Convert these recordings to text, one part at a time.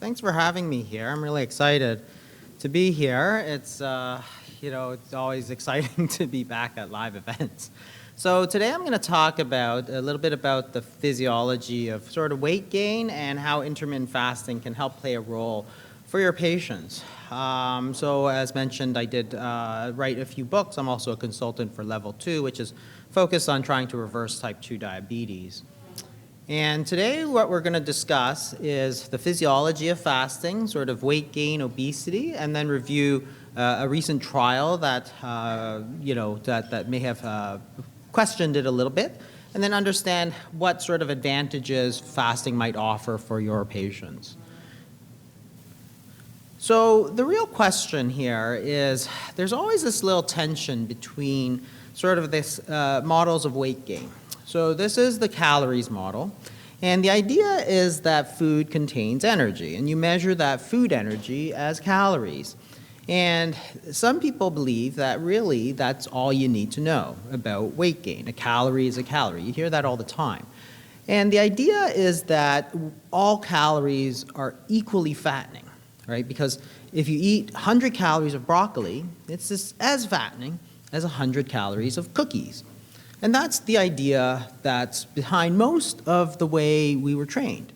Thanks for having me here. I'm really excited to be here. It's always exciting to be back at live events. So today I'm going to talk about a little bit about the physiology of sort of weight gain and how intermittent fasting can help play a role for your patients. So as mentioned, I did write a few books. I'm also a consultant for Level 2, which is focused on trying to reverse type 2 diabetes. And today what we're going to discuss is the physiology of fasting, sort of weight gain, obesity, and then review a recent trial that, that may have questioned it a little bit, and then understand what sort of advantages fasting might offer for your patients. So the real question here is there's always this little tension between sort of this models of weight gain. So this is the calories model, and the idea is that food contains energy, and you measure that food energy as calories. And some people believe that really that's all you need to know about weight gain. A calorie is a calorie. You hear that all the time. And the idea is that all calories are equally fattening, right? Because if you eat 100 calories of broccoli, it's just as fattening as 100 calories of cookies. And that's the idea that's behind most of the way we were trained.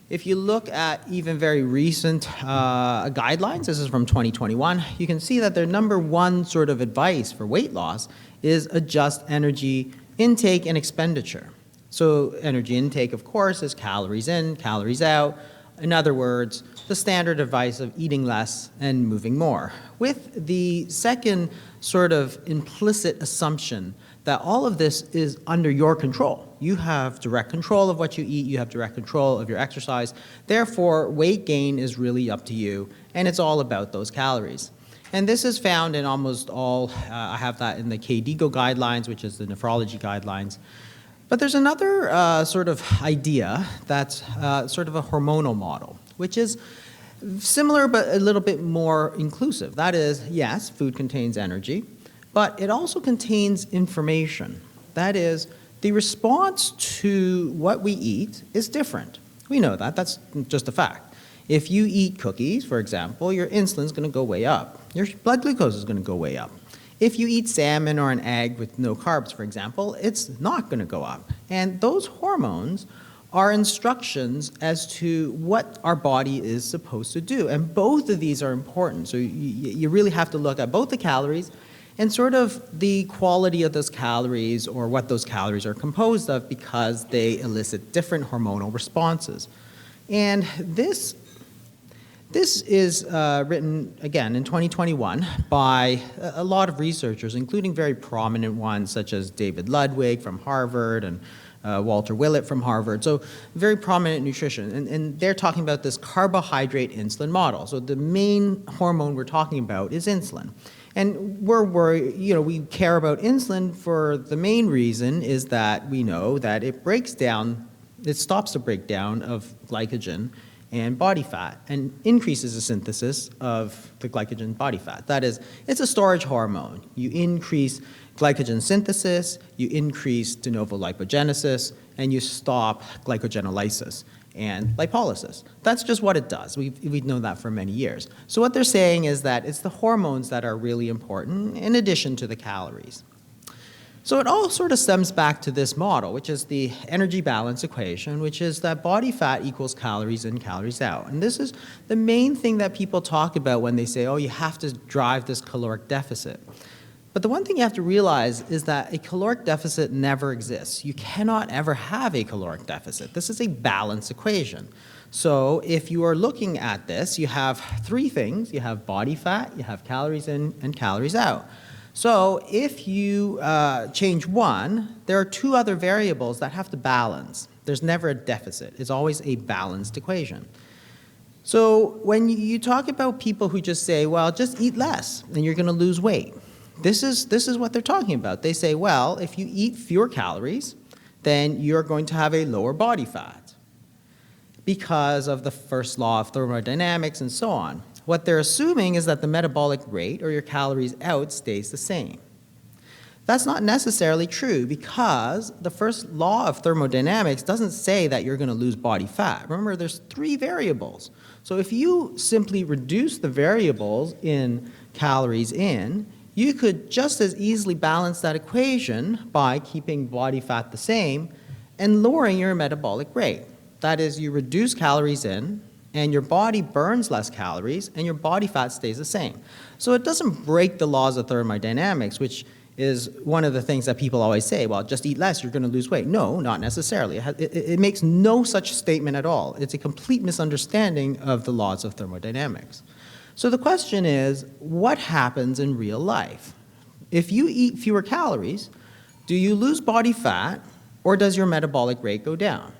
If you look at even very recent guidelines, this is from 2021, you can see that their number one sort of advice for weight loss is adjust energy intake and expenditure. So energy intake, of course, is calories in, calories out. In other words, the standard advice of eating less and moving more, with the second sort of implicit assumption that all of this is under your control. You have direct control of what you eat, you have direct control of your exercise, therefore weight gain is really up to you, and it's all about those calories. And this is found in almost all, I have that in the KDIGO guidelines, which is the nephrology guidelines. But there's another sort of idea that's sort of a hormonal model, which is similar but a little bit more inclusive. That is, yes, food contains energy, but it also contains information. That is, the response to what we eat is different. We know that. That's just a fact. If you eat cookies, for example, your insulin's going to go way up. Your blood glucose is going to go way up. If you eat salmon or an egg with no carbs, for example, it's not going to go up. And those hormones are instructions as to what our body is supposed to do. And both of these are important. So you really have to look at both the calories and sort of the quality of those calories or what those calories are composed of, because they elicit different hormonal responses. And this is written, again, in 2021 by a lot of researchers, including very prominent ones such as David Ludwig from Harvard and Walter Willett from Harvard. So very prominent nutrition. And they're talking about this carbohydrate insulin model. So the main hormone we're talking about is insulin. And we care about insulin for the main reason is that we know that it stops the breakdown of glycogen and body fat and increases the synthesis of the glycogen body fat. That is, it's a storage hormone. You increase glycogen synthesis, you increase de novo lipogenesis, and you stop glycogenolysis and lipolysis. That's just what it does. We've known that for many years. So what they're saying is that it's the hormones that are really important in addition to the calories. So it all sort of stems back to this model, which is the energy balance equation, which is that body fat equals calories in, calories out. And this is the main thing that people talk about when they say, oh, you have to drive this caloric deficit. But the one thing you have to realize is that a caloric deficit never exists. You cannot ever have a caloric deficit. This is a balance equation. So if you are looking at this, you have three things. You have body fat, you have calories in, and calories out. So if you change one, there are two other variables that have to balance. There's never a deficit. It's always a balanced equation. So when you talk about people who just say, well, just eat less and you're going to lose weight, this is what they're talking about. They say, well, if you eat fewer calories, then you're going to have a lower body fat because of the first law of thermodynamics and so on. What they're assuming is that the metabolic rate, or your calories out, stays the same. That's not necessarily true because the first law of thermodynamics doesn't say that you're going to lose body fat. Remember, there's three variables. So if you simply reduce the variables in calories in, you could just as easily balance that equation by keeping body fat the same and lowering your metabolic rate. That is, you reduce calories in, and your body burns less calories, and your body fat stays the same. So it doesn't break the laws of thermodynamics, which is one of the things that people always say, well, just eat less, you're going to lose weight. No, not necessarily. It makes no such statement at all. It's a complete misunderstanding of the laws of thermodynamics. So the question is, what happens in real life? If you eat fewer calories, do you lose body fat, or does your metabolic rate go down?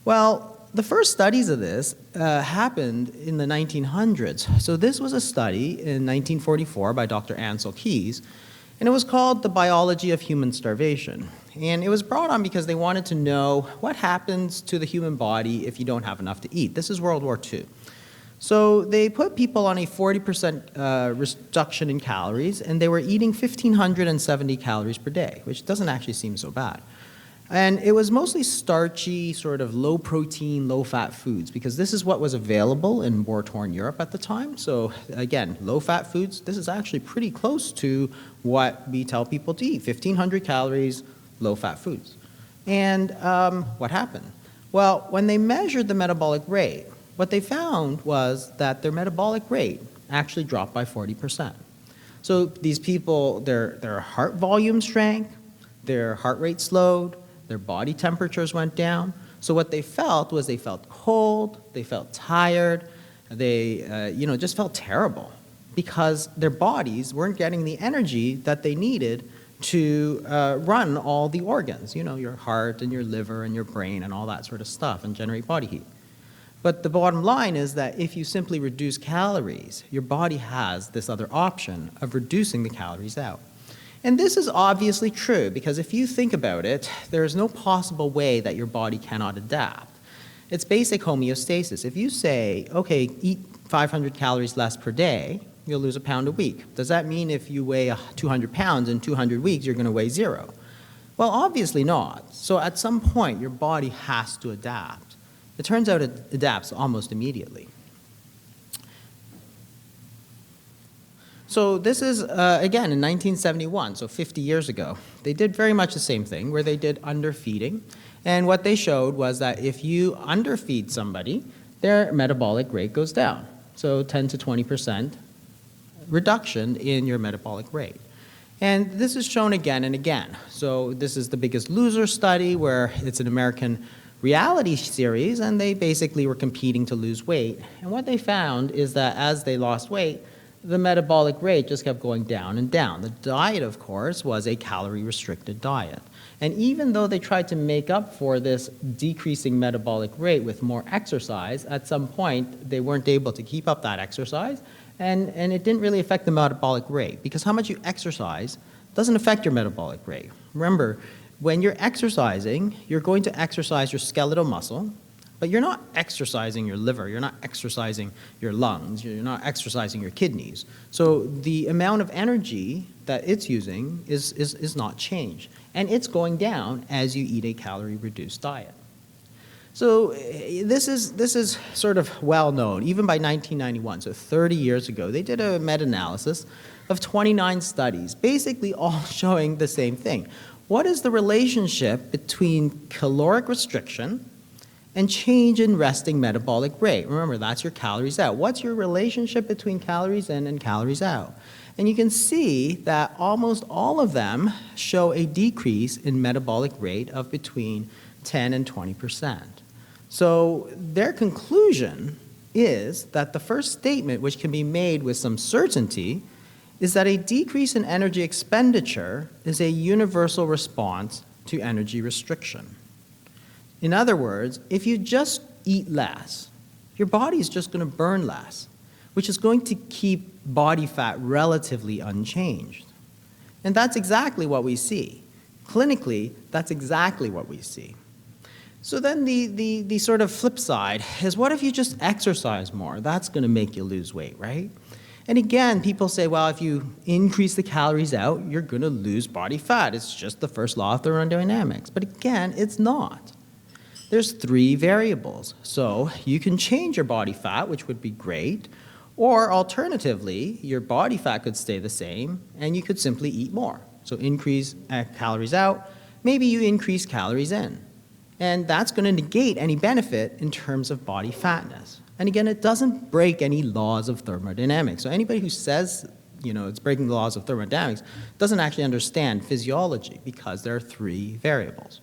Well, the first studies of this happened in the 1900s. So this was a study in 1944 by Dr. Ansel Keys, and it was called The Biology of Human Starvation. And it was brought on because they wanted to know what happens to the human body if you don't have enough to eat. This is World War II. So they put people on a 40% reduction in calories, and they were eating 1,570 calories per day, which doesn't actually seem so bad. And it was mostly starchy, sort of low-protein, low-fat foods, because this is what was available in war-torn Europe at the time. So again, low-fat foods, this is actually pretty close to what we tell people to eat, 1,500 calories, low-fat foods. And what happened? Well, when they measured the metabolic rate, what they found was that their metabolic rate actually dropped by 40%. So these people, their heart volume shrank, their heart rate slowed, their body temperatures went down. So what they felt was they felt cold, they felt tired, they just felt terrible because their bodies weren't getting the energy that they needed to run all the organs, your heart and your liver and your brain and all that sort of stuff and generate body heat. But the bottom line is that if you simply reduce calories, your body has this other option of reducing the calories out. And this is obviously true because if you think about it, there is no possible way that your body cannot adapt. It's basic homeostasis. If you say, okay, eat 500 calories less per day, you'll lose a pound a week. Does that mean if you weigh 200 pounds in 200 weeks, you're going to weigh 0? Well, obviously not. So at some point, your body has to adapt. It turns out it adapts almost immediately. So this is, again, in 1971, so 50 years ago. They did very much the same thing, where they did underfeeding. And what they showed was that if you underfeed somebody, their metabolic rate goes down. So 10 to 20% reduction in your metabolic rate. And this is shown again and again. So this is the Biggest Loser study, where it's an American reality series, and they basically were competing to lose weight. And what they found is that as they lost weight, the metabolic rate just kept going down and down. The diet, of course, was a calorie-restricted diet. And even though they tried to make up for this decreasing metabolic rate with more exercise, at some point they weren't able to keep up that exercise, and it didn't really affect the metabolic rate, because how much you exercise doesn't affect your metabolic rate. Remember, when you're exercising, you're going to exercise your skeletal muscle, but you're not exercising your liver, you're not exercising your lungs, you're not exercising your kidneys. So the amount of energy that it's using is not changed. And it's going down as you eat a calorie-reduced diet. So this is sort of well known. Even by 1991, so 30 years ago, they did a meta-analysis of 29 studies, basically all showing the same thing. What is the relationship between caloric restriction and change in resting metabolic rate? Remember, that's your calories out. What's your relationship between calories in and calories out? And you can see that almost all of them show a decrease in metabolic rate of between 10 and 20%. So their conclusion is that the first statement, which can be made with some certainty, is that a decrease in energy expenditure is a universal response to energy restriction. In other words, if you just eat less, your body is just going to burn less, which is going to keep body fat relatively unchanged. And that's exactly what we see. Clinically, that's exactly what we see. So then the sort of flip side is, what if you just exercise more? That's going to make you lose weight, right? And again, people say, well, if you increase the calories out, you're going to lose body fat. It's just the first law of thermodynamics. But again, it's not. there's 3 variables. So you can change your body fat, which would be great, or alternatively, your body fat could stay the same and you could simply eat more. So increase calories out, maybe you increase calories in. And that's going to negate any benefit in terms of body fatness. And again, it doesn't break any laws of thermodynamics. So anybody who says, it's breaking the laws of thermodynamics doesn't actually understand physiology because there are 3 variables.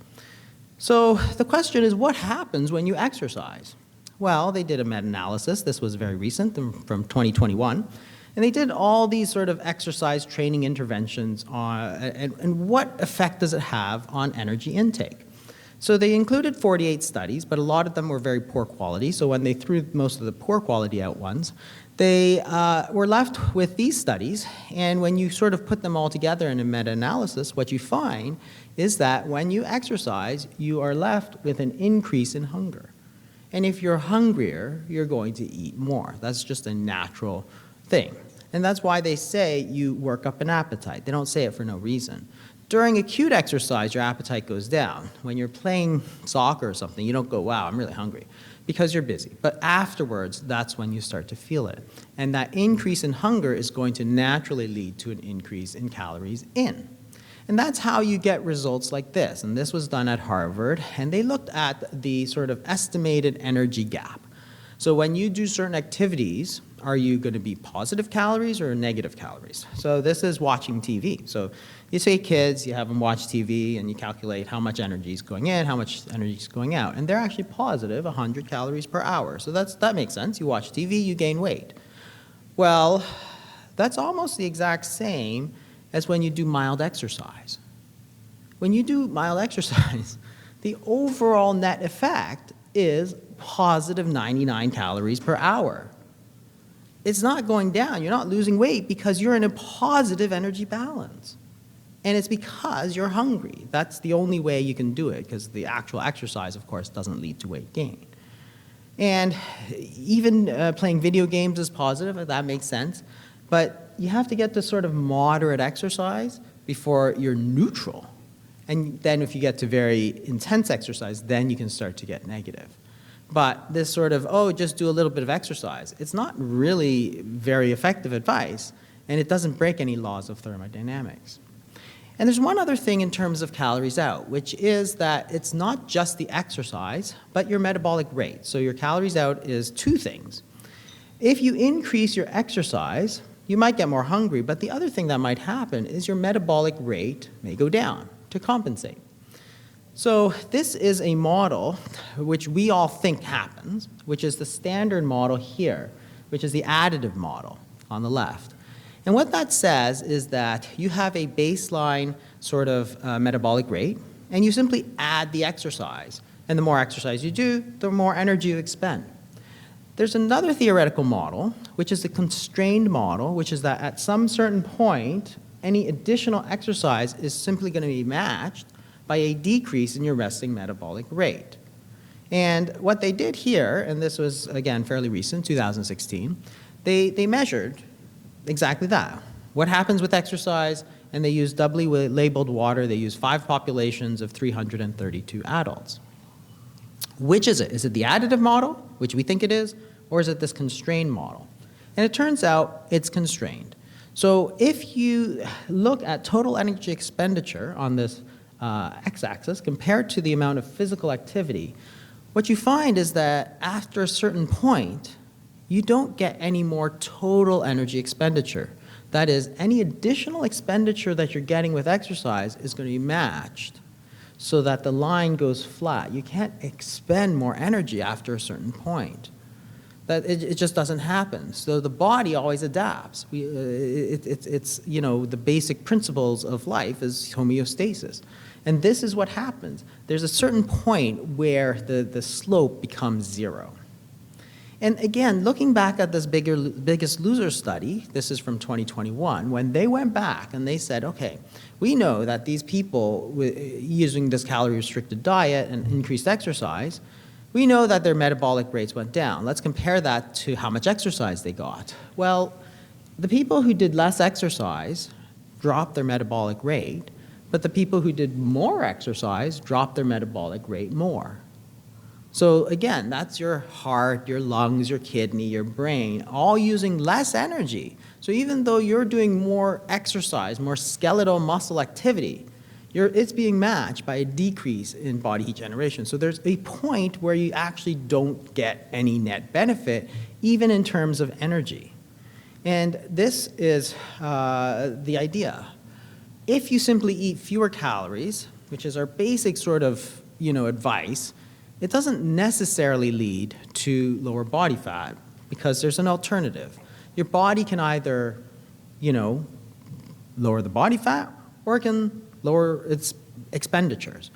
So the question is, what happens when you exercise? Well, they did a meta-analysis. This was very recent, from 2021. And they did all these sort of exercise training interventions and what effect does it have on energy intake. So they included 48 studies, but a lot of them were very poor quality. So when they threw most of the poor quality out ones, they were left with these studies. And when you sort of put them all together in a meta-analysis, what you find is that when you exercise, you are left with an increase in hunger. And if you're hungrier, you're going to eat more. That's just a natural thing. And that's why they say you work up an appetite. They don't say it for no reason. During acute exercise, your appetite goes down. When you're playing soccer or something, you don't go, wow, I'm really hungry, because you're busy. But afterwards, that's when you start to feel it. And that increase in hunger is going to naturally lead to an increase in calories in. And that's how you get results like this. And this was done at Harvard, and they looked at the sort of estimated energy gap. So when you do certain activities, are you going to be positive calories or negative calories? So this is watching TV. So you say kids, you have them watch TV, and you calculate how much energy is going in, how much energy is going out. And they're actually positive 100 calories per hour. So that makes sense. You watch TV, you gain weight. Well, that's almost the exact same as when you do mild exercise. When you do mild exercise, the overall net effect is positive 99 calories per hour. It's not going down. You're not losing weight because you're in a positive energy balance. And it's because you're hungry. That's the only way you can do it, because the actual exercise, of course, doesn't lead to weight gain. And even playing video games is positive. That makes sense. But you have to get to sort of moderate exercise before you're neutral. And then if you get to very intense exercise, then you can start to get negative. But this sort of, just do a little bit of exercise, it's not really very effective advice, and it doesn't break any laws of thermodynamics. And there's one other thing in terms of calories out, which is that it's not just the exercise, but your metabolic rate. So your calories out is 2 things. If you increase your exercise, you might get more hungry, but the other thing that might happen is your metabolic rate may go down to compensate. So this is a model which we all think happens, which is the standard model here, which is the additive model on the left. And what that says is that you have a baseline sort of metabolic rate, and you simply add the exercise. And the more exercise you do, the more energy you expend. There's another theoretical model, which is the constrained model, which is that at some certain point, any additional exercise is simply going to be matched by a decrease in your resting metabolic rate. And what they did here, and this was, again, fairly recent, 2016, they measured exactly that. What happens with exercise, and they used doubly labeled water. They used 5 populations of 332 adults. Which is it? Is it the additive model, which we think it is, or is it this constrained model? And it turns out it's constrained. So if you look at total energy expenditure on this x-axis compared to the amount of physical activity, what you find is that after a certain point, you don't get any more total energy expenditure. That is, any additional expenditure that you're getting with exercise is going to be matched so that the line goes flat. You can't expend more energy after a certain point. It just doesn't happen. So the body always adapts. It's the basic principles of life is homeostasis. And this is what happens. There's a certain point where the slope becomes 0. And again, looking back at this Biggest Loser study, this is from 2021, when they went back and they said, okay, we know that these people using this calorie-restricted diet and increased exercise, we know that their metabolic rates went down. Let's compare that to how much exercise they got. Well, the people who did less exercise dropped their metabolic rate, but the people who did more exercise dropped their metabolic rate more. So again, that's your heart, your lungs, your kidney, your brain, all using less energy. So even though you're doing more exercise, more skeletal muscle activity, it's being matched by a decrease in body heat generation. So there's a point where you actually don't get any net benefit, even in terms of energy. And this is the idea. If you simply eat fewer calories, which is our basic sort of advice, it doesn't necessarily lead to lower body fat because there's an alternative. Your body can either, lower the body fat or it can lower its expenditures.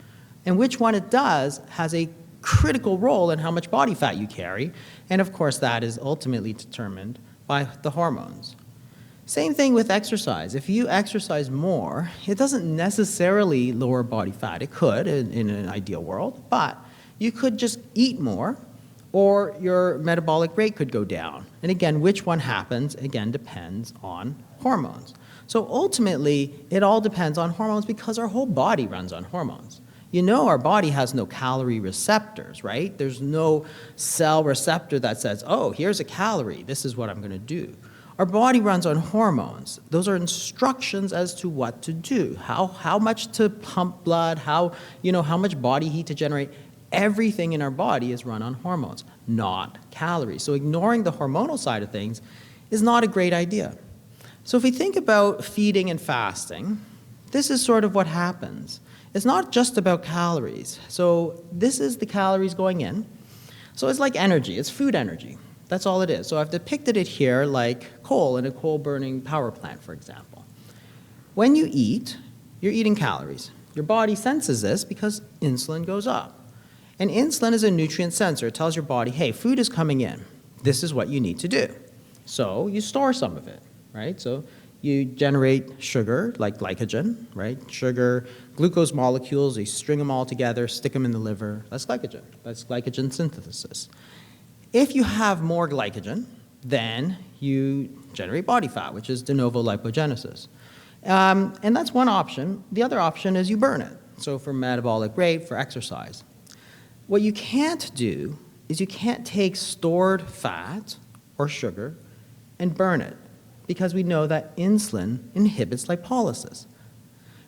And which one it does has a critical role in how much body fat you carry. And of course, that is ultimately determined by the hormones. Same thing with exercise. If you exercise more, it doesn't necessarily lower body fat. It could in an ideal world, but you could just eat more or your metabolic rate could go down. And again, which one happens, again, depends on hormones. So ultimately, it all depends on hormones because our whole body runs on hormones. Our body has no calorie receptors, right? There's no cell receptor that says, oh, here's a calorie, this is what I'm going to do. Our body runs on hormones. Those are instructions as to what to do, how much to pump blood, how much body heat to generate. Everything in our body is run on hormones, not calories. So ignoring the hormonal side of things is not a great idea. So if we think about feeding and fasting, this is sort of what happens. It's not just about calories. So this is the calories going in. So it's like energy. It's food energy. That's all it is. So I've depicted it here like coal in a coal-burning power plant, for example. When you eat, you're eating calories. Your body senses this because insulin goes up. And insulin is a nutrient sensor. It tells your body, hey, food is coming in. This is what you need to do. So you store some of it, right? So you generate sugar, like glycogen, right? Sugar, glucose molecules, you string them all together, stick them in the liver. That's glycogen. That's glycogen synthesis. If you have more glycogen, then you generate body fat, which is de novo lipogenesis. And that's one option. The other option is you burn it. So for metabolic rate, for exercise. What you can't do is you can't take stored fat or sugar and burn it because we know that insulin inhibits lipolysis.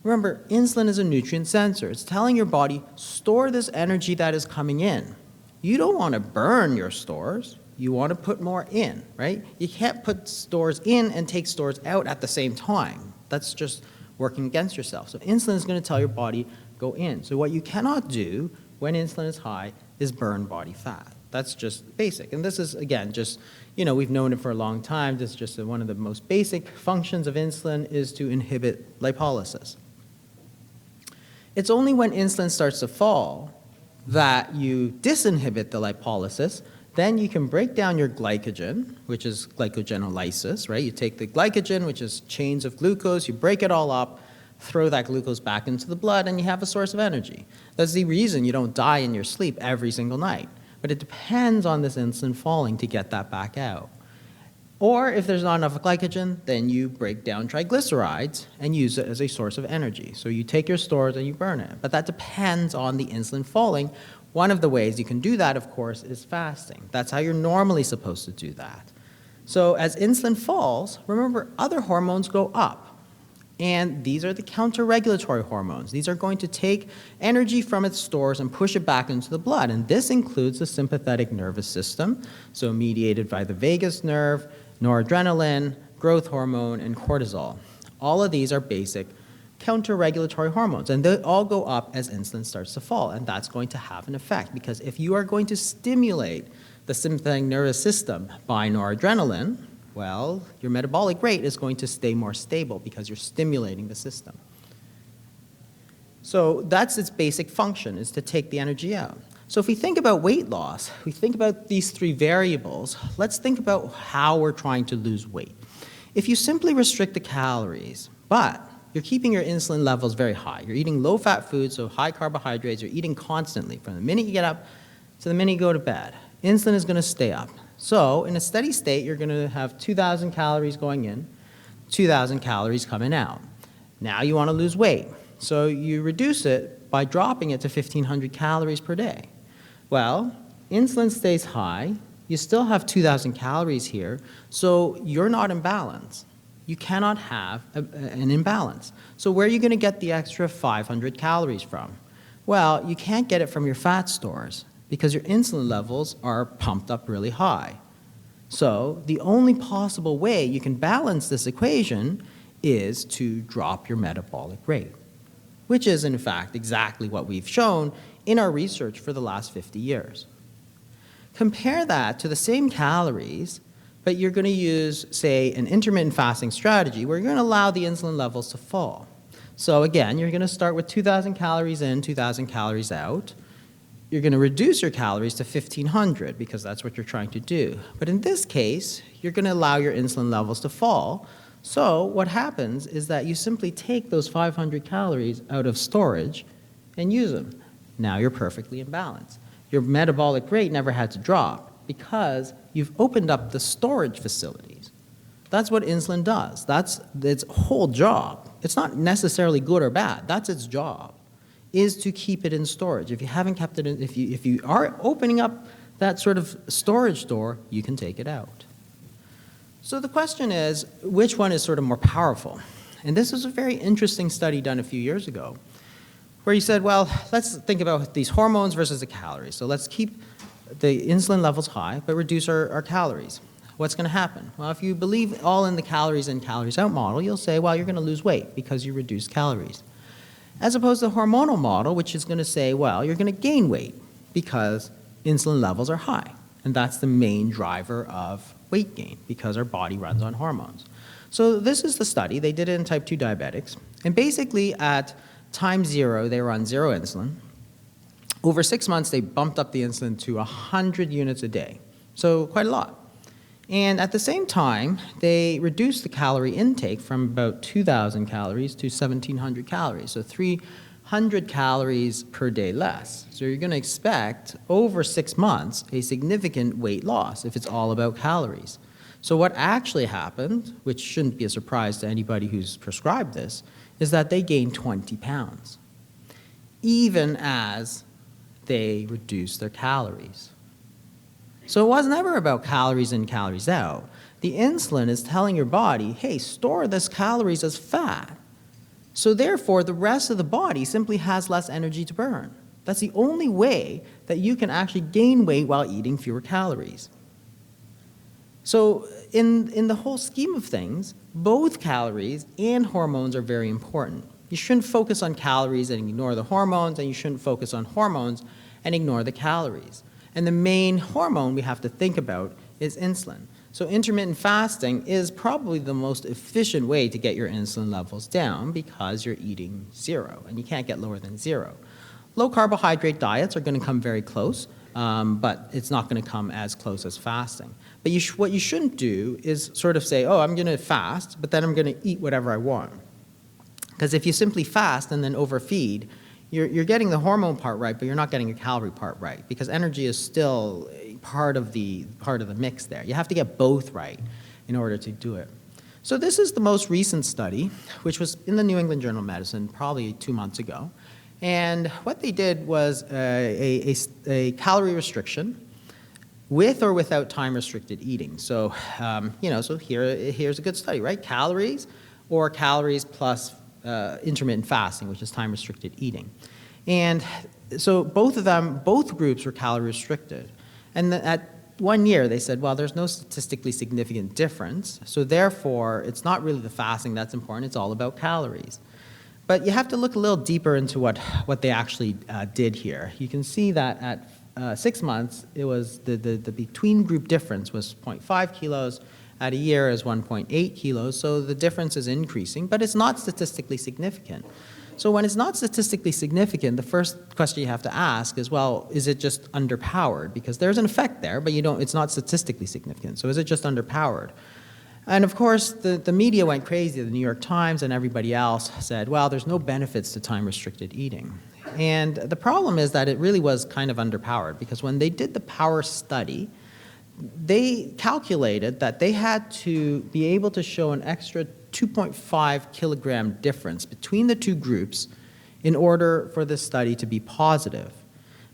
Remember, insulin is a nutrient sensor. It's telling your body, store this energy that is coming in. You don't want to burn your stores. You want to put more in, right? You can't put stores in and take stores out at the same time. That's just working against yourself. So insulin is going to tell your body, go in. So what you cannot do when insulin is high is burn body fat. That's just basic. And this is, again, just, we've known it for a long time. This is just one of the most basic functions of insulin is to inhibit lipolysis. It's only when insulin starts to fall that you disinhibit the lipolysis. Then you can break down your glycogen, which is glycogenolysis, right? You take the glycogen, which is chains of glucose, you break it all up, throw that glucose back into the blood, and you have a source of energy. That's the reason you don't die in your sleep every single night. But it depends on this insulin falling to get that back out. Or if there's not enough glycogen, then you break down triglycerides and use it as a source of energy. So you take your stores and you burn it. But that depends on the insulin falling. One of the ways you can do that, of course, is fasting. That's how you're normally supposed to do that. So as insulin falls, remember, other hormones go up. And these are the counter-regulatory hormones. These are going to take energy from its stores and push it back into the blood. And this includes the sympathetic nervous system, so mediated by the vagus nerve, noradrenaline, growth hormone, and cortisol. All of these are basic counter-regulatory hormones, and they all go up as insulin starts to fall, and that's going to have an effect, because if you are going to stimulate the sympathetic nervous system by noradrenaline, well, your metabolic rate is going to stay more stable because you're stimulating the system. So that's its basic function, is to take the energy out. So if we think about weight loss, we think about these three variables, let's think about how we're trying to lose weight. If you simply restrict the calories, but you're keeping your insulin levels very high, you're eating low-fat foods, so high carbohydrates, you're eating constantly from the minute you get up to the minute you go to bed, insulin is going to stay up. So in a steady state, you're going to have 2,000 calories going in, 2,000 calories coming out. Now you want to lose weight. So you reduce it by dropping it to 1,500 calories per day. Well, insulin stays high, you still have 2,000 calories here, so you're not in balance. You cannot have an imbalance. So where are you going to get the extra 500 calories from? Well, you can't get it from your fat stores because your insulin levels are pumped up really high. So the only possible way you can balance this equation is to drop your metabolic rate, which is in fact exactly what we've shown in our research for the last 50 years. Compare that to the same calories, but you're going to use, say, an intermittent fasting strategy where you're going to allow the insulin levels to fall. So again, you're going to start with 2,000 calories in, 2,000 calories out. You're going to reduce your calories to 1,500 because that's what you're trying to do. But in this case, you're going to allow your insulin levels to fall. So what happens is that you simply take those 500 calories out of storage and use them. Now you're perfectly in balance. Your metabolic rate never had to drop because you've opened up the storage facilities. That's what insulin does. That's its whole job. It's not necessarily good or bad. That's its job, is to keep it in storage. If you haven't kept it in, if you are opening up that sort of storage door, you can take it out. So the question is, which one is sort of more powerful? And this was a very interesting study done a few years ago, where you said, well, let's think about these hormones versus the calories. So let's keep the insulin levels high, but reduce our calories. What's going to happen? Well, if you believe all in the calories in, calories out model, you'll say, well, you're going to lose weight because you reduce calories. As opposed to the hormonal model, which is going to say, well, you're going to gain weight because insulin levels are high. And that's the main driver of weight gain because our body runs on hormones. So this is the study. They did it in type 2 diabetics. And basically at time 0, they were on 0 insulin. Over 6 months, they bumped up the insulin to 100 units a day, so quite a lot. And at the same time, they reduced the calorie intake from about 2,000 calories to 1,700 calories, so 300 calories per day less. So you're going to expect, over 6 months, a significant weight loss if it's all about calories. So what actually happened, which shouldn't be a surprise to anybody who's prescribed this, is that they gained 20 pounds, even as they reduced their calories. So it was never about calories in, calories out. The insulin is telling your body, hey, store this calories as fat. So therefore, the rest of the body simply has less energy to burn. That's the only way that you can actually gain weight while eating fewer calories. So in the whole scheme of things, both calories and hormones are very important. You shouldn't focus on calories and ignore the hormones, and you shouldn't focus on hormones and ignore the calories. And the main hormone we have to think about is insulin. So intermittent fasting is probably the most efficient way to get your insulin levels down because you're eating 0, and you can't get lower than 0. Low carbohydrate diets are going to come very close, but it's not going to come as close as fasting. But what you shouldn't do is sort of say, oh, I'm going to fast, but then I'm going to eat whatever I want. Because if you simply fast and then overfeed, you're getting the hormone part right, but you're not getting the calorie part right, because energy is still part of the mix there. You have to get both right in order to do it. So this is the most recent study, which was in the New England Journal of Medicine probably 2 months ago. And what they did was a calorie restriction with or without time-restricted eating. So, so here's a good study, right? Calories or calories plus intermittent fasting, which is time-restricted eating. And so both groups were calorie restricted. And at 1 year, they said, well, there's no statistically significant difference, so therefore, it's not really the fasting that's important, it's all about calories. But you have to look a little deeper into what they actually did here. You can see that at 6 months, it was the between group difference was 0.5 kilos. At a year is 1.8 kilos, so the difference is increasing, but it's not statistically significant. So when it's not statistically significant, the first question you have to ask is, well, is it just underpowered? Because there's an effect there, but it's not statistically significant. So is it just underpowered? And of course, the media went crazy. The New York Times and everybody else said, well, there's no benefits to time-restricted eating. And the problem is that it really was kind of underpowered, because when they did the power study, they calculated that they had to be able to show an extra 2.5 kilogram difference between the two groups in order for this study to be positive.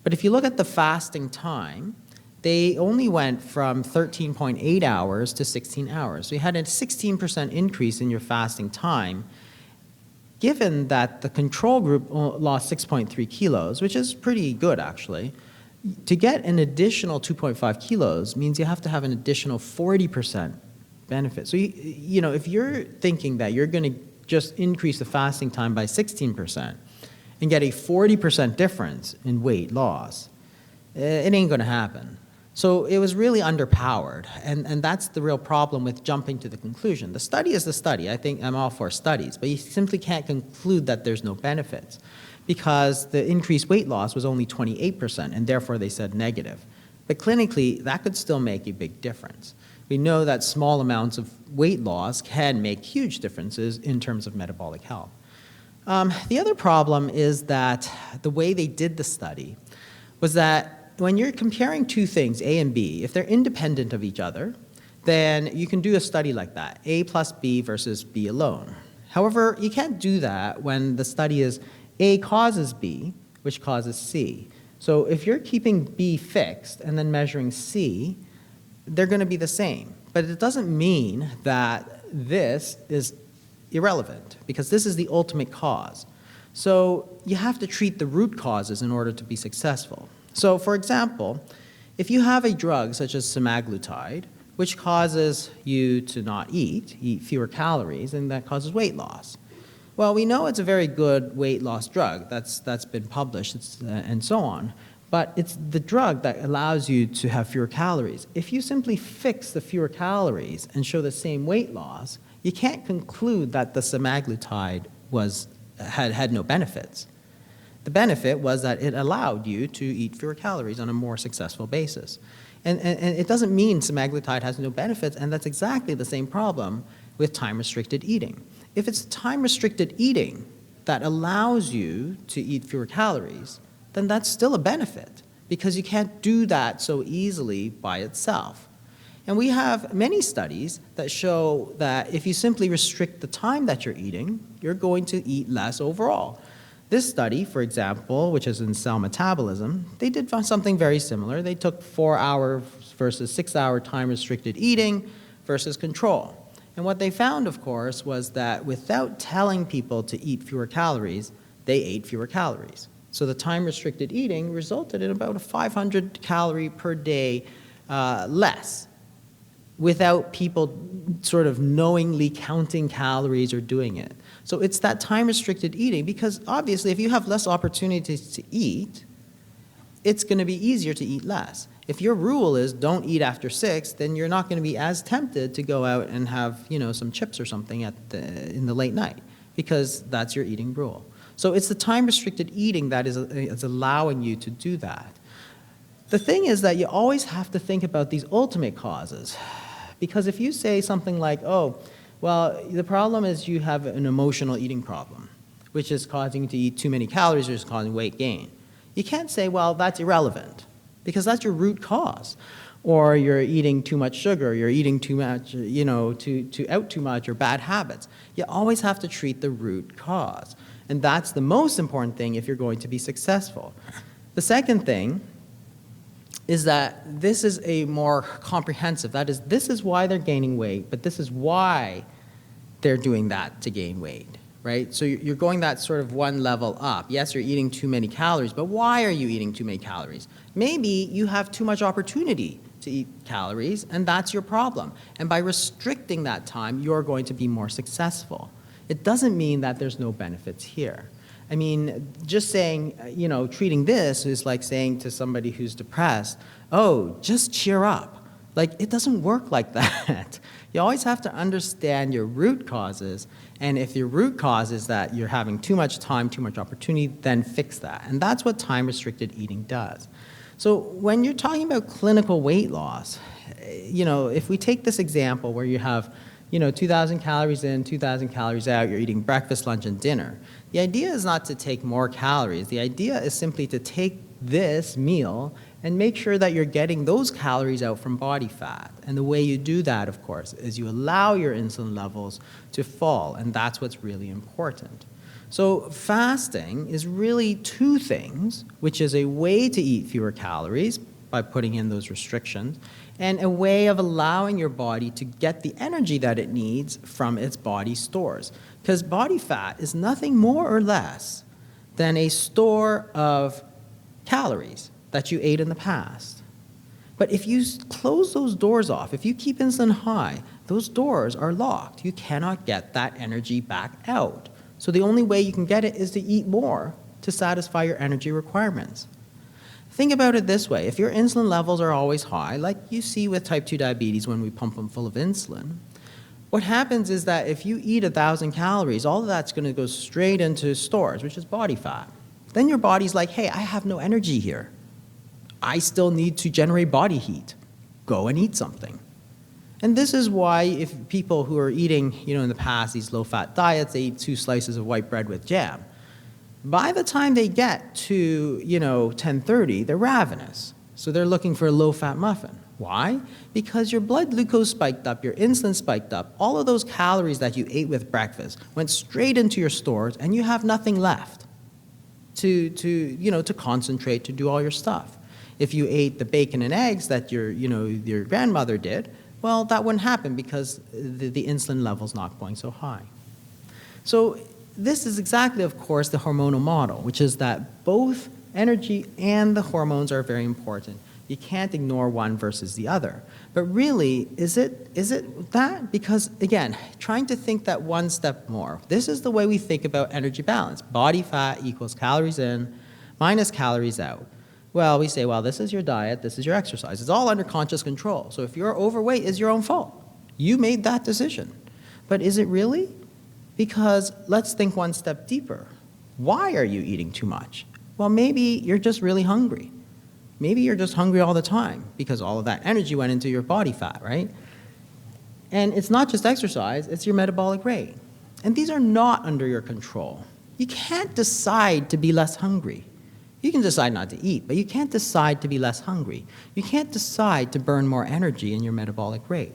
But if you look at the fasting time, they only went from 13.8 hours to 16 hours. So you had a 16% increase in your fasting time, given that the control group lost 6.3 kilos, which is pretty good actually. To get an additional 2.5 kilos means you have to have an additional 40% benefit. So if you're thinking that you're going to just increase the fasting time by 16% and get a 40% difference in weight loss, it ain't going to happen. So it was really underpowered, and that's the real problem with jumping to the conclusion. The study is the study. I think I'm all for studies, but you simply can't conclude that there's no benefits because the increased weight loss was only 28%, and therefore they said negative. But clinically, that could still make a big difference. We know that small amounts of weight loss can make huge differences in terms of metabolic health. The other problem is that the way they did the study was that when you're comparing two things, A and B, if they're independent of each other, then you can do a study like that, A plus B versus B alone. However, you can't do that when the study is A causes B, which causes C. So if you're keeping B fixed and then measuring C, they're going to be the same. But it doesn't mean that this is irrelevant, because this is the ultimate cause. So you have to treat the root causes in order to be successful. So for example, if you have a drug such as semaglutide, which causes you to not eat fewer calories, and that causes weight loss. Well, we know it's a very good weight loss drug. That's been published and so on. But it's the drug that allows you to have fewer calories. If you simply fix the fewer calories and show the same weight loss, you can't conclude that the semaglutide had no benefits. The benefit was that it allowed you to eat fewer calories on a more successful basis. And it doesn't mean semaglutide has no benefits, and that's exactly the same problem with time-restricted eating. If it's time-restricted eating that allows you to eat fewer calories, then that's still a benefit, because you can't do that so easily by itself. And we have many studies that show that if you simply restrict the time that you're eating, you're going to eat less overall. This study, for example, which is in Cell Metabolism, they did something very similar. They took 4-hour versus 6-hour time-restricted eating versus control. And what they found, of course, was that without telling people to eat fewer calories, they ate fewer calories. So the time-restricted eating resulted in about a 500 calorie per day less, without people sort of knowingly counting calories or doing it. So it's that time-restricted eating, because obviously if you have less opportunities to eat, it's going to be easier to eat less. If your rule is don't eat after 6, then you're not going to be as tempted to go out and have, some chips or something in the late night, because that's your eating rule. So it's the time-restricted eating that is allowing you to do that. The thing is that you always have to think about these ultimate causes, because if you say something like, oh, well, the problem is you have an emotional eating problem, which is causing you to eat too many calories or is causing weight gain. You can't say, well, that's irrelevant, because that's your root cause. Or you're eating too much sugar, you're eating too much, too much, or bad habits. You always have to treat the root cause. And that's the most important thing if you're going to be successful. The second thing is that this is a more comprehensive. That is, this is why they're gaining weight, but this is why they're doing that to gain weight, right? So you're going that sort of one level up. Yes, you're eating too many calories, but why are you eating too many calories? Maybe you have too much opportunity to eat calories, and that's your problem. And by restricting that time, you're going to be more successful. It doesn't mean that there's no benefits here. I mean, just saying, treating this is like saying to somebody who's depressed, oh, just cheer up. Like, it doesn't work like that. You always have to understand your root causes, and if your root cause is that you're having too much time, too much opportunity, then fix that. And that's what time-restricted eating does. So when you're talking about clinical weight loss, if we take this example where you have 2,000 calories in, 2,000 calories out, you're eating breakfast, lunch, and dinner. The idea is not to take more calories. The idea is simply to take this meal and make sure that you're getting those calories out from body fat. And the way you do that, of course, is you allow your insulin levels to fall, and that's what's really important. So fasting is really two things, which is a way to eat fewer calories, by putting in those restrictions, and a way of allowing your body to get the energy that it needs from its body stores. Because body fat is nothing more or less than a store of calories that you ate in the past. But if you close those doors off, if you keep insulin high, those doors are locked. You cannot get that energy back out. So the only way you can get it is to eat more to satisfy your energy requirements. Think about it this way. If your insulin levels are always high, like you see with type 2 diabetes when we pump them full of insulin, what happens is that if you eat 1,000 calories, all of that's going to go straight into stores, which is body fat. Then your body's like, hey, I have no energy here. I still need to generate body heat. Go and eat something. And this is why if people who are eating, in the past, these low-fat diets, they eat 2 slices of white bread with jam. By the time they get to, 10:30, they're ravenous. So they're looking for a low-fat muffin. Why? Because your blood glucose spiked up, your insulin spiked up, all of those calories that you ate with breakfast went straight into your stores, and you have nothing left to concentrate, to do all your stuff. If you ate the bacon and eggs that your grandmother did, well, that wouldn't happen because the insulin level's not going so high. So this is exactly, of course, the hormonal model, which is that both energy and the hormones are very important. You can't ignore one versus the other. But really, is it that? Because, again, trying to think that one step more. This is the way we think about energy balance. Body fat equals calories in minus calories out. Well, we say, well, this is your diet, this is your exercise. It's all under conscious control. So if you're overweight, it's your own fault. You made that decision. But is it really? Because let's think one step deeper. Why are you eating too much? Well, maybe you're just really hungry. Maybe you're just hungry all the time because all of that energy went into your body fat, right? And it's not just exercise, it's your metabolic rate. And these are not under your control. You can't decide to be less hungry. You can decide not to eat, but you can't decide to be less hungry. You can't decide to burn more energy in your metabolic rate.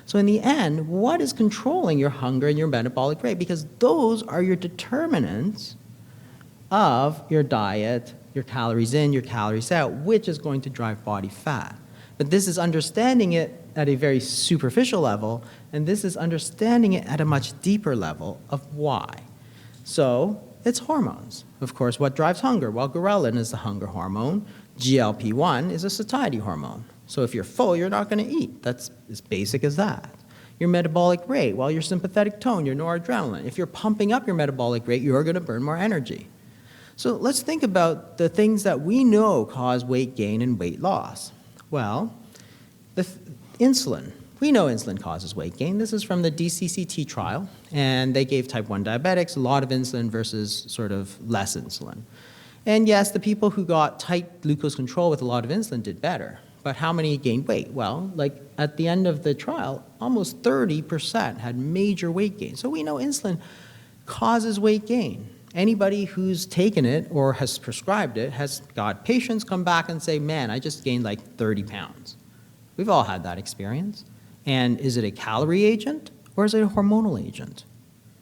So in the end, what is controlling your hunger and your metabolic rate? Because those are your determinants of your diet, your calories in, your calories out, which is going to drive body fat. But this is understanding it at a very superficial level, and this is understanding it at a much deeper level of why. So it's hormones. Of course, what drives hunger? Well, ghrelin is the hunger hormone. GLP-1 is a satiety hormone. So if you're full, you're not going to eat. That's as basic as that. Your metabolic rate, well, your sympathetic tone, your noradrenaline. If you're pumping up your metabolic rate, you're going to burn more energy. So let's think about the things that we know cause weight gain and weight loss. Well, insulin. We know insulin causes weight gain. This is from the DCCT trial, and they gave type 1 diabetics a lot of insulin versus sort of less insulin. And yes, the people who got tight glucose control with a lot of insulin did better. But how many gained weight? Well, like at the end of the trial, almost 30% had major weight gain. So we know insulin causes weight gain. Anybody who's taken it or has prescribed it has got patients come back and say, man, I just gained like 30 pounds. We've all had that experience. And is it a calorie agent or is it a hormonal agent?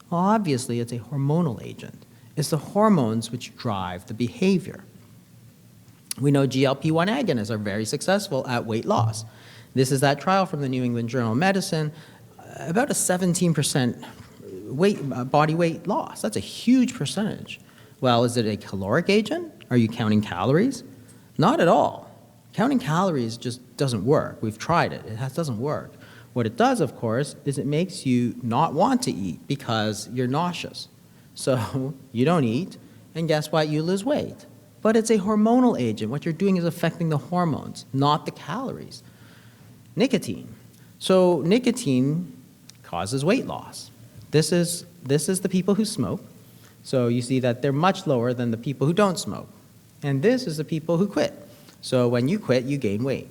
Well, obviously, it's a hormonal agent. It's the hormones which drive the behavior. We know GLP-1 agonists are very successful at weight loss. This is that trial from the New England Journal of Medicine, about a 17% body weight loss. That's a huge percentage. Well, is it a caloric agent? Are you counting calories? Not at all. Counting calories just doesn't work. We've tried it. It doesn't work. What it does, of course, is it makes you not want to eat because you're nauseous. So you don't eat, and guess what? You lose weight. But it's a hormonal agent. What you're doing is affecting the hormones, not the calories. Nicotine. So nicotine causes weight loss. This is the people who smoke. So you see that they're much lower than the people who don't smoke. And this is the people who quit. So when you quit, you gain weight.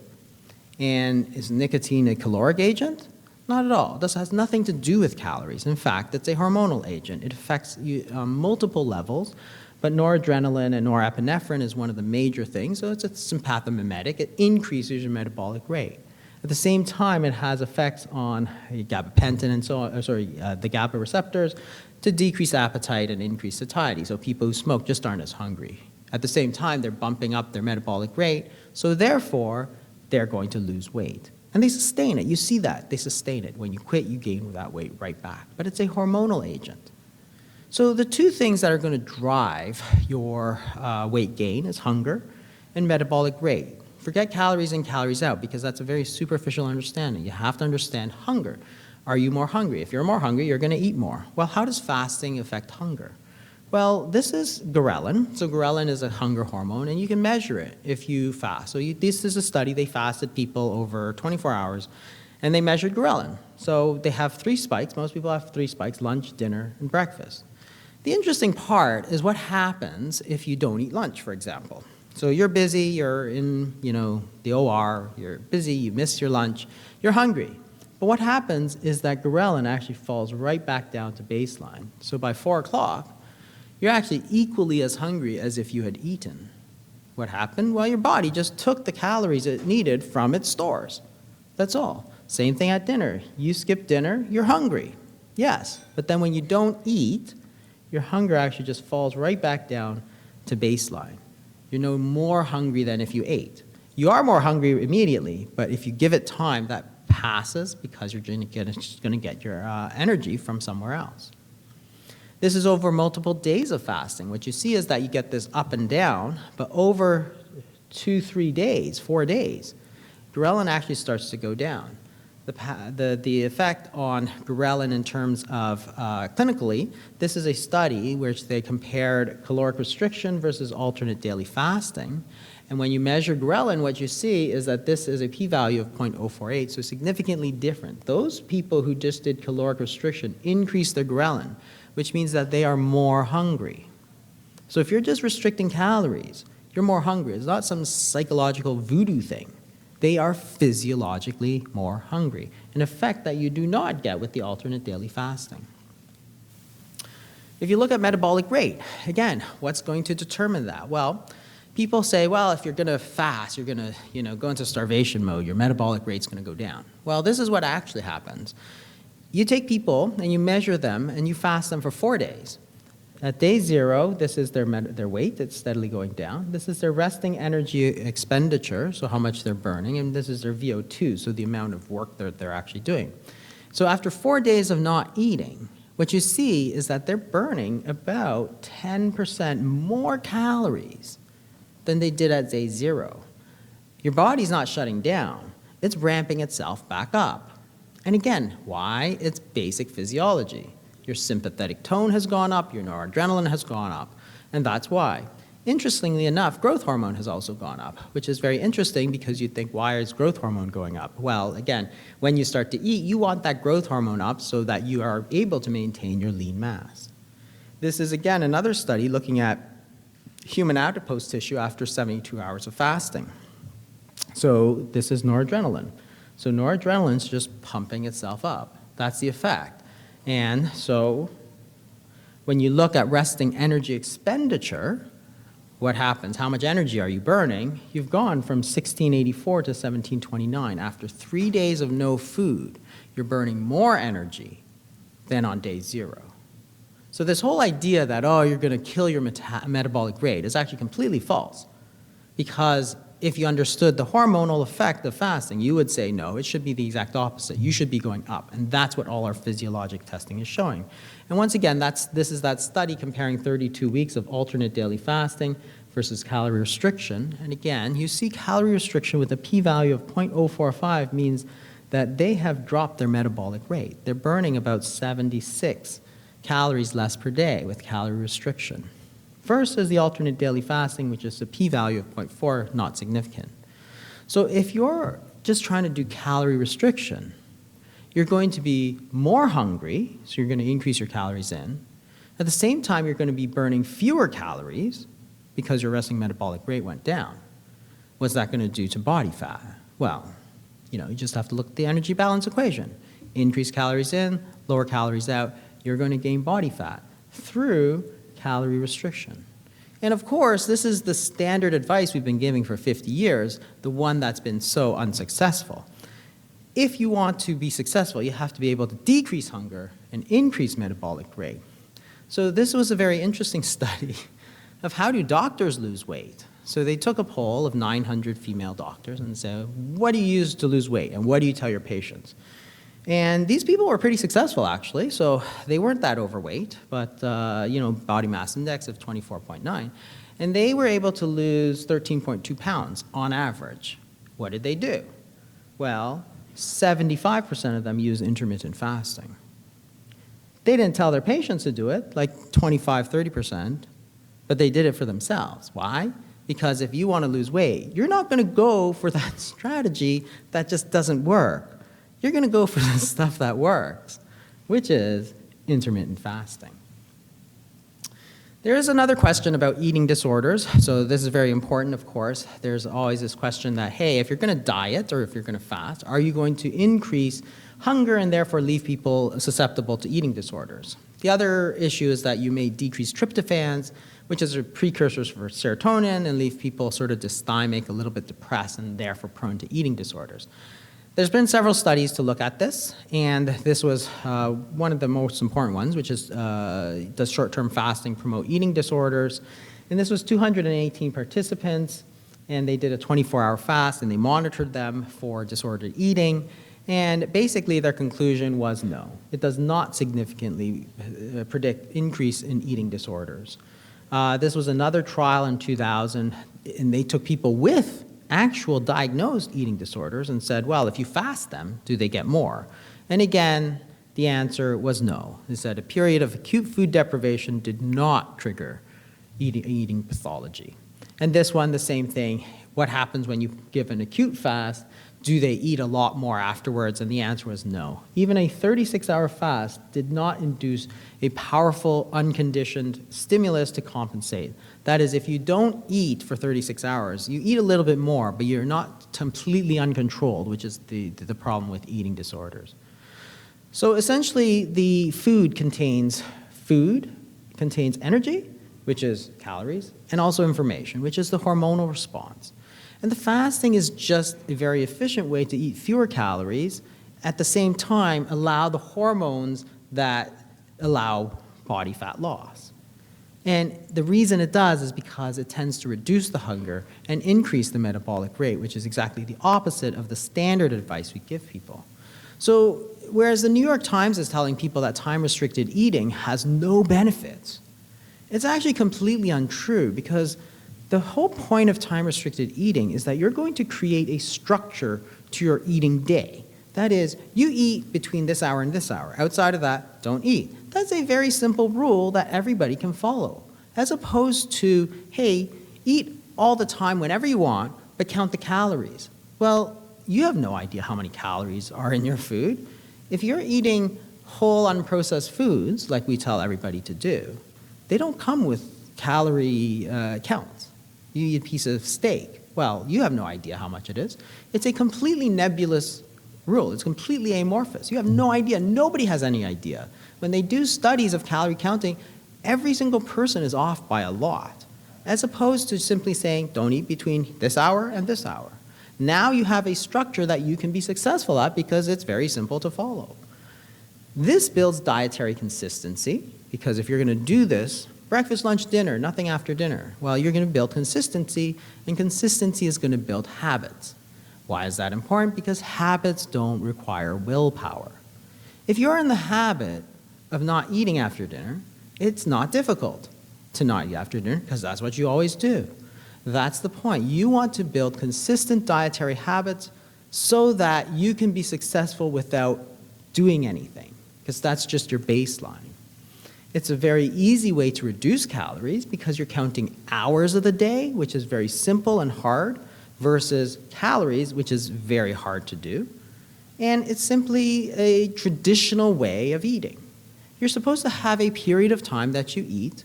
And is nicotine a caloric agent? Not at all. This has nothing to do with calories. In fact, it's a hormonal agent. It affects you on multiple levels, but noradrenaline and norepinephrine is one of the major things. So it's a sympathomimetic. It increases your metabolic rate. At the same time, it has effects on gabapentin and so on, the GABA receptors to decrease appetite and increase satiety. So people who smoke just aren't as hungry. At the same time, they're bumping up their metabolic rate, so therefore, they're going to lose weight. And they sustain it. You see that. They sustain it. When you quit, you gain that weight right back. But it's a hormonal agent. So the two things that are going to drive your weight gain is hunger and metabolic rate. Forget calories in, calories out, because that's a very superficial understanding. You have to understand hunger. Are you more hungry? If you're more hungry, you're going to eat more. Well, how does fasting affect hunger? Well, this is ghrelin. So ghrelin is a hunger hormone, and you can measure it if you fast. So this is a study. They fasted people over 24 hours, and they measured ghrelin. So they have 3 spikes. Most people have 3 spikes: lunch, dinner, and breakfast. The interesting part is what happens if you don't eat lunch, for example. So you're busy, you're in the OR, you're busy, you miss your lunch, you're hungry. But what happens is that ghrelin actually falls right back down to baseline. So by 4 o'clock, you're actually equally as hungry as if you had eaten. What happened? Well, your body just took the calories it needed from its stores. That's all. Same thing at dinner. You skip dinner, you're hungry. Yes, but then when you don't eat, your hunger actually just falls right back down to baseline. You're no more hungry than if you ate. You are more hungry immediately, but if you give it time, that passes because you're going to get your energy from somewhere else. This is over multiple days of fasting. What you see is that you get this up and down, but over 2, 3 days, 4 days, ghrelin actually starts to go down. The effect on ghrelin in terms of clinically, this is a study which they compared caloric restriction versus alternate daily fasting. And when you measure ghrelin, what you see is that this is a p-value of 0.048, so significantly different. Those people who just did caloric restriction increased their ghrelin, which means that they are more hungry. So if you're just restricting calories, you're more hungry. It's not some psychological voodoo thing. They are physiologically more hungry, an effect that you do not get with the alternate daily fasting. If you look at metabolic rate, again, what's going to determine that? Well, people say, well, if you're going to fast, you're going to go into starvation mode, your metabolic rate's going to go down. Well, this is what actually happens. You take people and you measure them and you fast them for 4 days. At day 0, this is their weight. It's steadily going down. This is their resting energy expenditure, so how much they're burning, and this is their VO2, so the amount of work that they're actually doing. So after 4 days of not eating, what you see is that they're burning about 10% more calories than they did at day 0. Your body's not shutting down. It's ramping itself back up. And again, why? It's basic physiology. Your sympathetic tone has gone up, your noradrenaline has gone up, and that's why. Interestingly enough, growth hormone has also gone up, which is very interesting because you'd think, why is growth hormone going up? Well, again, when you start to eat, you want that growth hormone up so that you are able to maintain your lean mass. This is, again, another study looking at human adipose tissue after 72 hours of fasting. So this is noradrenaline. So noradrenaline's just pumping itself up. That's the effect. And so when you look at resting energy expenditure, what happens? How much energy are you burning? You've gone from 1684 to 1729. After 3 days of no food, you're burning more energy than on day 0. So this whole idea that, oh, you're going to kill your metabolic rate is actually completely false. Because if you understood the hormonal effect of fasting, you would say, no, it should be the exact opposite. You should be going up. And that's what all our physiologic testing is showing. And once again, this is that study comparing 32 weeks of alternate daily fasting versus calorie restriction. And again, you see calorie restriction with a p-value of 0.045 means that they have dropped their metabolic rate. They're burning about 76 calories less per day with calorie restriction. First is the alternate daily fasting, which is a p-value of 0.4, not significant. So if you're just trying to do calorie restriction, you're going to be more hungry, so you're going to increase your calories in. At the same time, you're going to be burning fewer calories because your resting metabolic rate went down. What's that going to do to body fat? Well, you just have to look at the energy balance equation. Increase calories in, lower calories out, you're going to gain body fat through calorie restriction. And of course, this is the standard advice we've been giving for 50 years, the one that's been so unsuccessful. If you want to be successful, you have to be able to decrease hunger and increase metabolic rate. So this was a very interesting study. of how do doctors lose weight. So they took a poll of 900 female doctors and said, what do you use to lose weight, and what do you tell your patients? And these people were pretty successful, actually. So they weren't that overweight, but body mass index of 24.9. And they were able to lose 13.2 pounds on average. What did they do? Well, 75% of them use intermittent fasting. They didn't tell their patients to do it, like 25, 30%, but they did it for themselves. Why? Because if you want to lose weight, you're not going to go for that strategy that just doesn't work. You're going to go for the stuff that works, which is intermittent fasting. There is another question about eating disorders. So this is very important, of course. There's always this question that, hey, if you're going to diet or if you're going to fast, are you going to increase hunger and therefore leave people susceptible to eating disorders? The other issue is that you may decrease tryptophans, which is a precursor for serotonin, and leave people sort of dysthymic, a little bit depressed, and therefore prone to eating disorders. There's been several studies to look at this, and this was one of the most important ones, which is does short-term fasting promote eating disorders? And this was 218 participants, and they did a 24-hour fast, and they monitored them for disordered eating. And basically, their conclusion was no. It does not significantly predict increase in eating disorders. This was another trial in 2000, and they took people with actual diagnosed eating disorders and said, well, if you fast them, do they get more? And again, the answer was no. They said a period of acute food deprivation did not trigger eating pathology. And this one, the same thing. What happens when you give an acute fast? Do they eat a lot more afterwards? And the answer was no. Even a 36-hour fast did not induce a powerful, unconditioned stimulus to compensate. That is, if you don't eat for 36 hours, you eat a little bit more, but you're not completely uncontrolled, which is the problem with eating disorders. So essentially, the food contains energy, which is calories, and also information, which is the hormonal response. And the fasting is just a very efficient way to eat fewer calories, at the same time allow the hormones that allow body fat loss. And the reason it does is because it tends to reduce the hunger and increase the metabolic rate, which is exactly the opposite of the standard advice we give people. So whereas the New York Times is telling people that time-restricted eating has no benefits, it's actually completely untrue, because the whole point of time-restricted eating is that you're going to create a structure to your eating day. That is, you eat between this hour and this hour. Outside of that, don't eat. That's a very simple rule that everybody can follow, as opposed to, hey, eat all the time whenever you want, but count the calories. Well, you have no idea how many calories are in your food. If you're eating whole unprocessed foods, like we tell everybody to do, they don't come with calorie counts. You eat a piece of steak. Well, you have no idea how much it is. It's a completely nebulous rule. It's completely amorphous. You have no idea. Nobody has any idea. When they do studies of calorie counting, every single person is off by a lot, as opposed to simply saying, don't eat between this hour and this hour. Now you have a structure that you can be successful at because it's very simple to follow. This builds dietary consistency, because if you're going to do this, breakfast, lunch, dinner, nothing after dinner, well, you're going to build consistency, and consistency is going to build habits. Why is that important? Because habits don't require willpower. If you're in the habit of not eating after dinner, it's not difficult to not eat after dinner, because that's what you always do. That's the point. You want to build consistent dietary habits so that you can be successful without doing anything, because that's just your baseline. It's a very easy way to reduce calories because you're counting hours of the day, which is very simple and hard, versus calories, which is very hard to do. And it's simply a traditional way of eating. You're supposed to have a period of time that you eat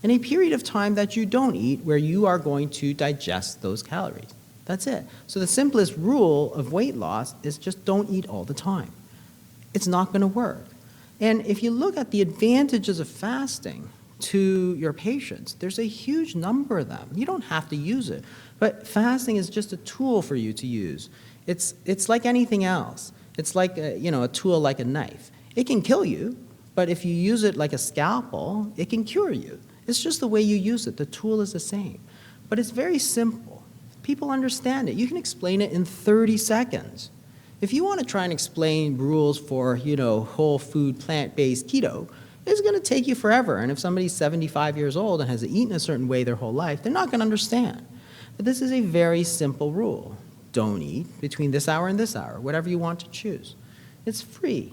and a period of time that you don't eat where you are going to digest those calories. That's it. So the simplest rule of weight loss is just don't eat all the time. It's not going to work. And if you look at the advantages of fasting to your patients, there's a huge number of them. You don't have to use it, but fasting is just a tool for you to use. It's like anything else. It's like a tool like a knife. It can kill you, but if you use it like a scalpel, it can cure you. It's just the way you use it. The tool is the same. But it's very simple. People understand it. You can explain it in 30 seconds. If you want to try and explain rules for, whole food, plant-based keto, it's going to take you forever. And if somebody's 75 years old and has eaten a certain way their whole life, they're not going to understand. But this is a very simple rule. Don't eat between this hour and this hour, whatever you want to choose. It's free.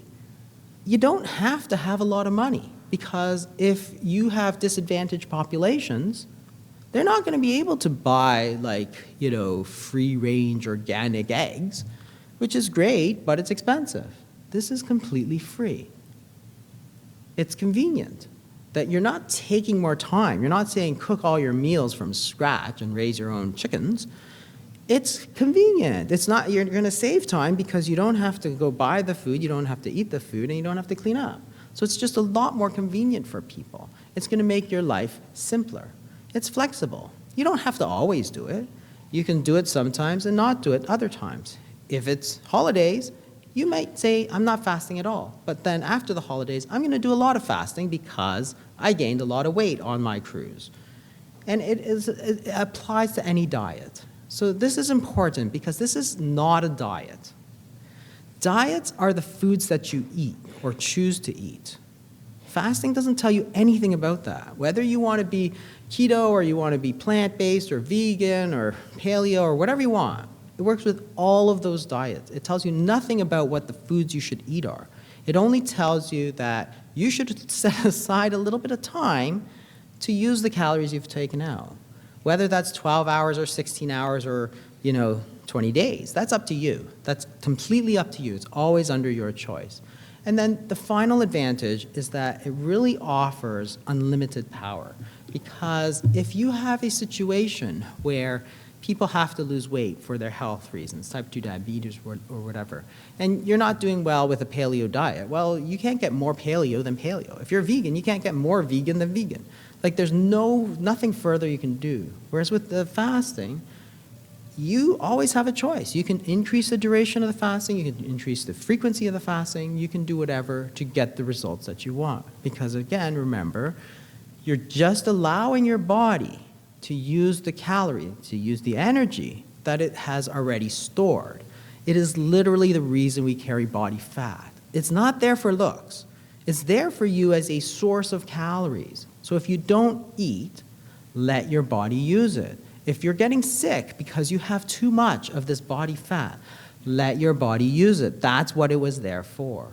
You don't have to have a lot of money, because if you have disadvantaged populations, they're not going to be able to buy free-range organic eggs, which is great, but it's expensive. This is completely free. It's convenient that you're not taking more time. You're not saying cook all your meals from scratch and raise your own chickens. It's convenient. It's not, you're going to save time because you don't have to go buy the food, you don't have to eat the food, and you don't have to clean up. So it's just a lot more convenient for people. It's going to make your life simpler. It's flexible. You don't have to always do it. You can do it sometimes and not do it other times. If it's holidays, you might say, I'm not fasting at all. But then after the holidays, I'm going to do a lot of fasting because I gained a lot of weight on my cruise. And it applies to any diet. So this is important because this is not a diet. Diets are the foods that you eat or choose to eat. Fasting doesn't tell you anything about that. Whether you want to be keto or you want to be plant-based or vegan or paleo or whatever you want, it works with all of those diets. It tells you nothing about what the foods you should eat are. It only tells you that you should set aside a little bit of time to use the calories you've taken out. Whether that's 12 hours or 16 hours or, 20 days, that's up to you. That's completely up to you. It's always under your choice. And then the final advantage is that it really offers unlimited power. Because if you have a situation where people have to lose weight for their health reasons, type 2 diabetes or whatever, and you're not doing well with a paleo diet, well, you can't get more paleo than paleo. If you're vegan, you can't get more vegan than vegan. There's nothing further you can do. Whereas with the fasting, you always have a choice. You can increase the duration of the fasting, you can increase the frequency of the fasting, you can do whatever to get the results that you want. Because again, remember, you're just allowing your body to use the calorie, to use the energy that it has already stored. It is literally the reason we carry body fat. It's not there for looks. It's there for you as a source of calories. So if you don't eat, let your body use it. If you're getting sick because you have too much of this body fat, let your body use it. That's what it was there for.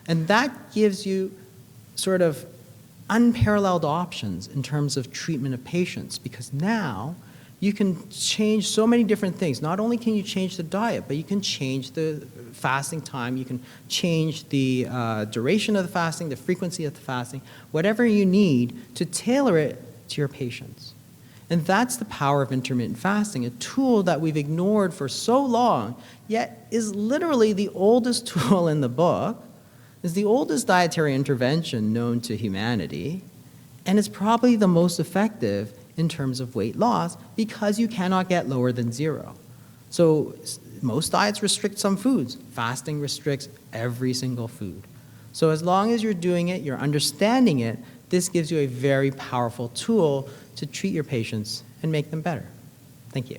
And that gives you sort of unparalleled options in terms of treatment of patients, because now you can change so many different things. Not only can you change the diet, but you can change the fasting time, you can change the duration of the fasting, the frequency of the fasting, whatever you need to tailor it to your patients. And that's the power of intermittent fasting, a tool that we've ignored for so long, yet is literally the oldest tool in the book, is the oldest dietary intervention known to humanity, and it's probably the most effective in terms of weight loss because you cannot get lower than 0. So most diets restrict some foods. Fasting restricts every single food. So as long as you're doing it, you're understanding it, this gives you a very powerful tool to treat your patients and make them better. Thank you.